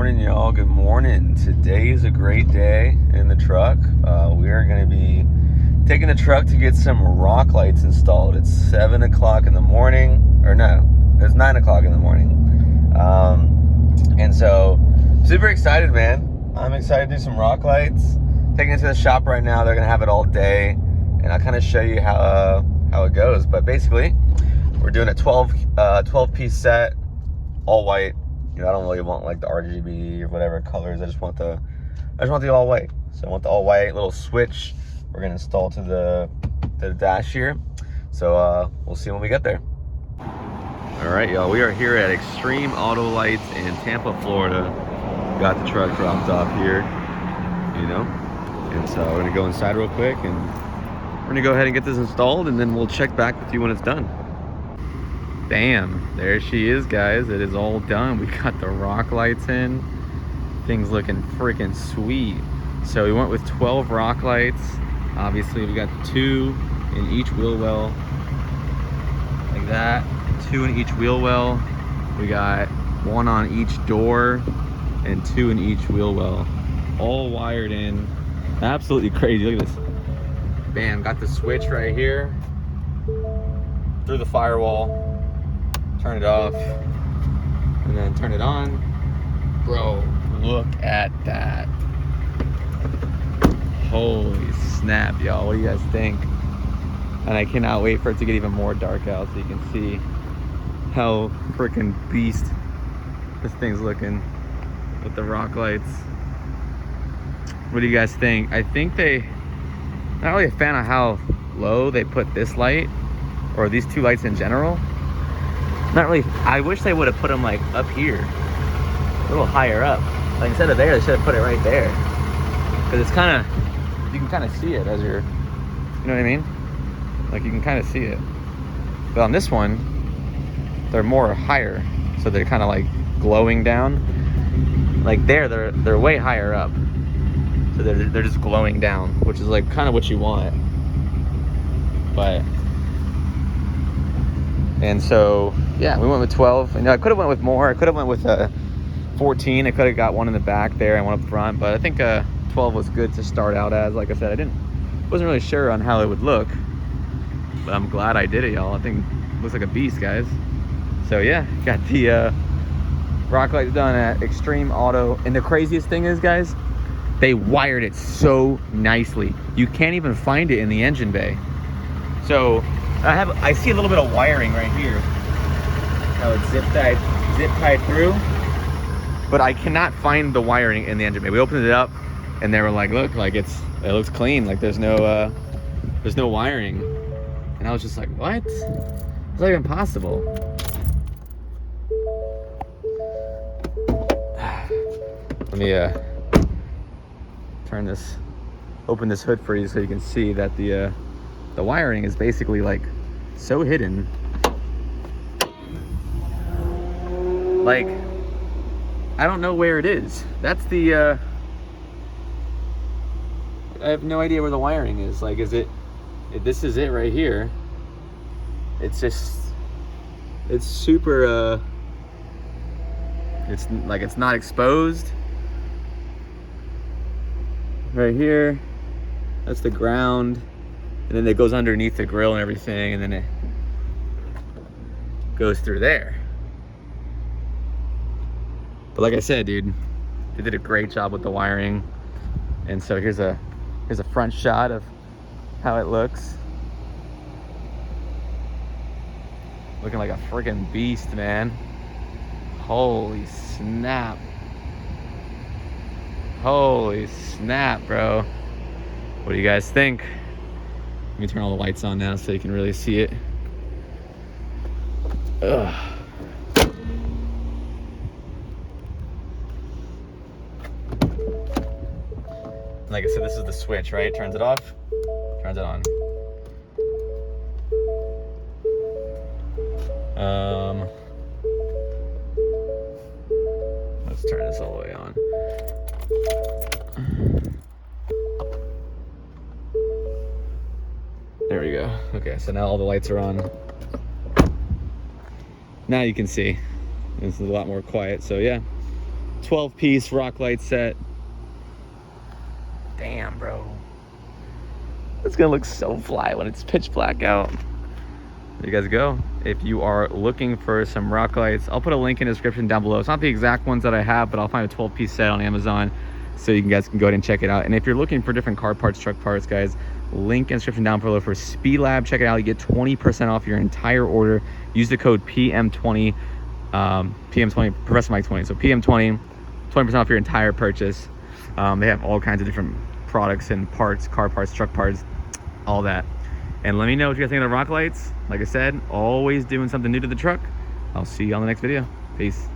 morning, y'all. Good morning. Today is a great day in the truck. We are going to be taking the truck to get some rock lights installed. It's 7 o'clock in the morning, or no, it's 9 o'clock in the morning. And so, super excited, man. I'm excited to do some rock lights. Taking it to the shop right now. They're going to have it all day, and I'll kind of show you how it goes. But basically, we're doing a 12-piece set, all white. You know, I don't really want like the RGB or whatever colors. I just want the all white. So I want the all white little switch. We're gonna install to the dash here. So we'll see when we get there. All right, y'all. We are here at Extreme Auto Lights in Tampa, Florida. Got the truck dropped off here, you know. And so we're gonna go inside real quick, and we're gonna go ahead and get this installed, and then we'll check back with you when it's done. Bam, there she is, guys. It is all done. We got the rock lights in. Things looking freaking sweet. So we went with 12 rock lights. Obviously, we got 2 in each wheel well, like that. 2 in each wheel well. We got 1 on each door and 2 in each wheel well. All wired in. Absolutely crazy. Look at this. Bam, got the switch right here. Through the firewall. Turn it off, and then turn it on. Bro, look at that. Holy snap, y'all. What do you guys think? And I cannot wait for it to get even more dark out so you can see how freaking beast this thing's looking with the rock lights. What do you guys think? I think not really a fan of how low they put this light, or these 2 lights in general. Not really. I wish they would have put them like up here, a little higher up. Like instead of there, they should have put it right there. Because it's kind of, you can kind of see it as you're, you know what I mean? Like you can kind of see it. But on this one, they're more higher, so they're kind of like glowing down. Like there, they're way higher up, so they're just glowing down, which is like kind of what you want. But. And so, yeah, we went with 12. You know, I could have went with more. I could have went with 14. I could have got 1 in the back there and 1 up front. But I think 12 was good to start out as. Like I said, wasn't really sure on how it would look. But I'm glad I did it, y'all. I think it looks like a beast, guys. So, yeah, got the rock lights done at Extreme Auto. And the craziest thing is, guys, they wired it so nicely. You can't even find it in the engine bay. So I see a little bit of wiring right here. How it's zip tied through. But I cannot find the wiring in the engine bay. We opened it up and they were like, look, like it looks clean. Like there's no wiring. And I was just like, what? It's not even possible. Let me open this hood for you so you can see that the wiring is basically like so hidden. Like, I don't know where it is. That's the, I have no idea where the wiring is. Like, this is it right here. It's super, it's like, it's not exposed. Right here, that's the ground. And then it goes underneath the grill and everything, and then it goes through there. But like I said, dude, they did a great job with the wiring. And so here's a front shot of how it looks. Looking like a freaking beast, man. Holy snap. Holy snap, bro. What do you guys think? Let me turn all the lights on now so you can really see it. Ugh. Like I said, this is the switch, right? Turns it off, turns it on. Let's turn this all the way on. There we go. Okay, so now all the lights are on. Now you can see. This is a lot more quiet, so yeah. 12-piece rock light set. Damn, bro. It's gonna look so fly when it's pitch black out. There you guys go. If you are looking for some rock lights, I'll put a link in the description down below. It's not the exact ones that I have, but I'll find a 12-piece set on Amazon so you guys can go ahead and check it out. And if you're looking for different car parts, truck parts, guys, link in the description down below for Speed Lab. Check it out. You get 20% off your entire order. Use the code PM20, PM20, Professor Mike 20. So PM20, 20% off your entire purchase. They have all kinds of different products and parts, car parts, truck parts, all that. And let me know what you guys think of the rock lights. Like I said, always doing something new to the truck. I'll see you on the next video. Peace.